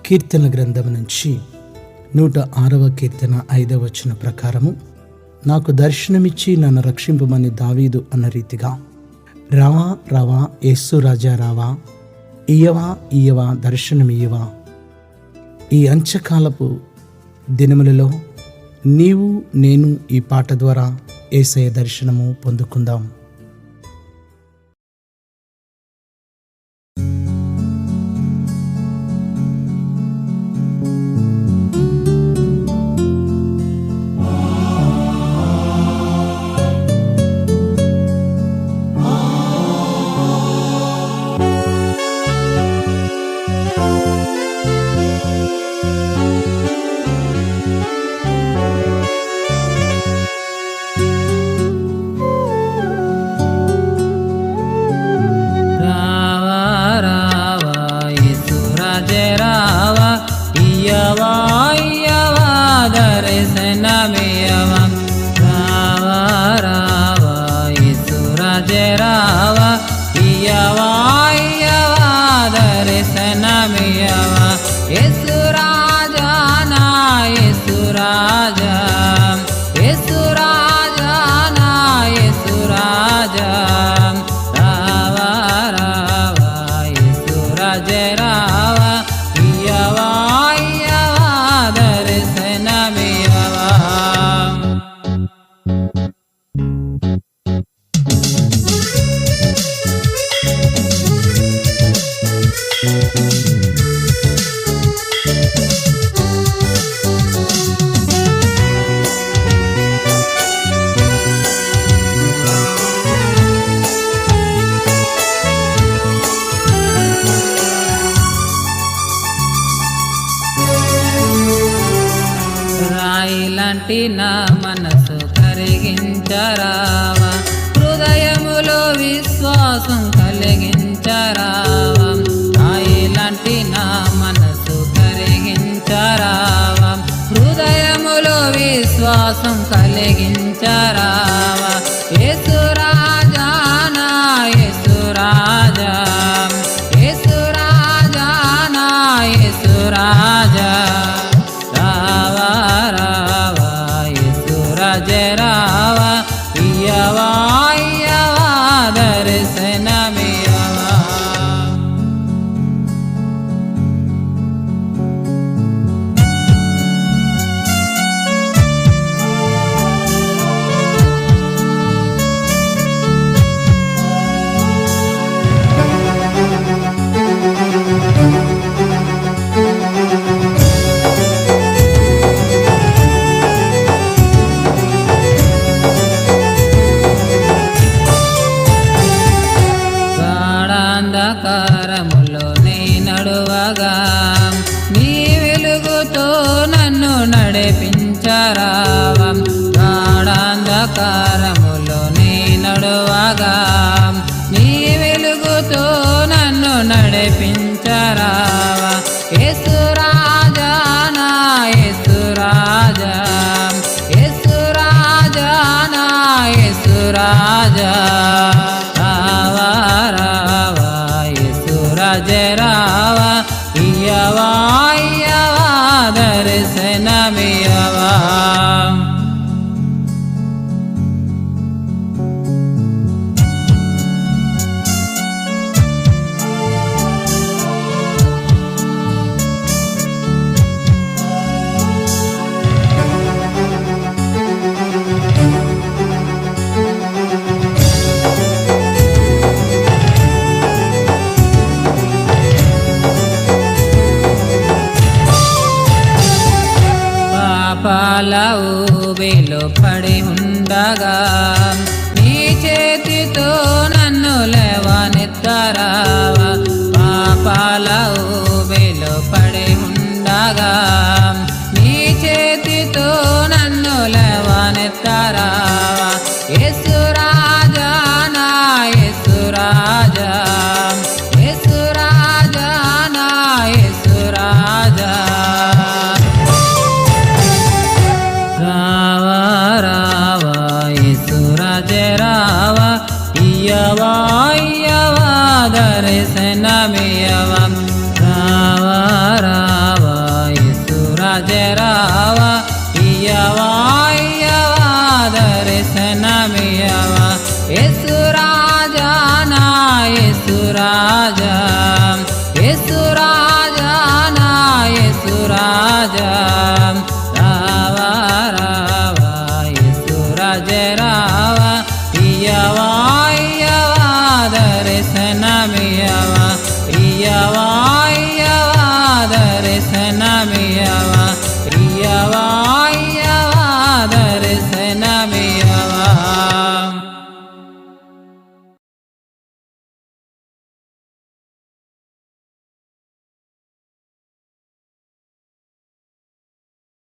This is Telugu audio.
కీర్తన గ్రంథం నుంచి 106వ కీర్తన 5వ వచనం ప్రకారము, నాకు దర్శనమిచ్చి నన్ను రక్షింపమని దావీదు అన్న రీతిగా, రావా రావా యేసు రాజా రావా, ఇయ్యవా ఇయ్యవా దర్శనమియ్యవా. ఈ అంత్యకాలపు దినములలో నీవు నేను ఈ పాట ద్వారా యేసయ్య దర్శనము పొందుకుందాం. రాయిలాంటి నా మనసు కరిగించరావా, హృదయములో విశ్వాసం కలిగించరావా. రాయిలాంటి నా మనసు కరిగించరావా, హృదయములో విశ్వాసం కలిగించరావా. యేసు రాజా నా యేసు రాజా, యేసు రాజా నా యేసు రాజా, అంధకారములో నీ నడువగా, నీ వెలుగుతో నన్ను నడిపించరావా. గాఢాంధకారములో నీ నడువగా, నీ వెలుగుతో నన్ను నడిపించరావా. యేసు రాజా నా యేసు రాజా, యేసు రాజా నా యేసు రాజా, రావా ఇయ్యవా ఇయ్యవా దర్శనమియ్యవా. పాపాల ఊబిలో పడి ఉండగా, నీ చేతితో నన్ను లేవనెత్తరావా. పాపాల ఊబిలో పడి ఉండగా, నీ చేతితో నన్ను లేవనెత్తరావా. యేసు రాజా నా యేసు రాజా, యేసు రాజా నా యేసు రాజా, ఇయ్యవా ఇయ్యవా దర్శనమియ్యవా. రావా రావా రాజరావా ఇయ్యవా ఇయ్యవా దర్శనమియ్యవా యేసు రాజా నా యేసు రాజా యేసు రాజా నా యేసు రాజా రావా రావా యేసు రాజరావా ఇయ్యవా ఇయ్యవా దర్శనమియ్యవా ఇయ్యవా ఇయ్యవా దర్శనమియ్యవా ఇయ్యవా ఇయ్యవా దర్శనమియ్యవా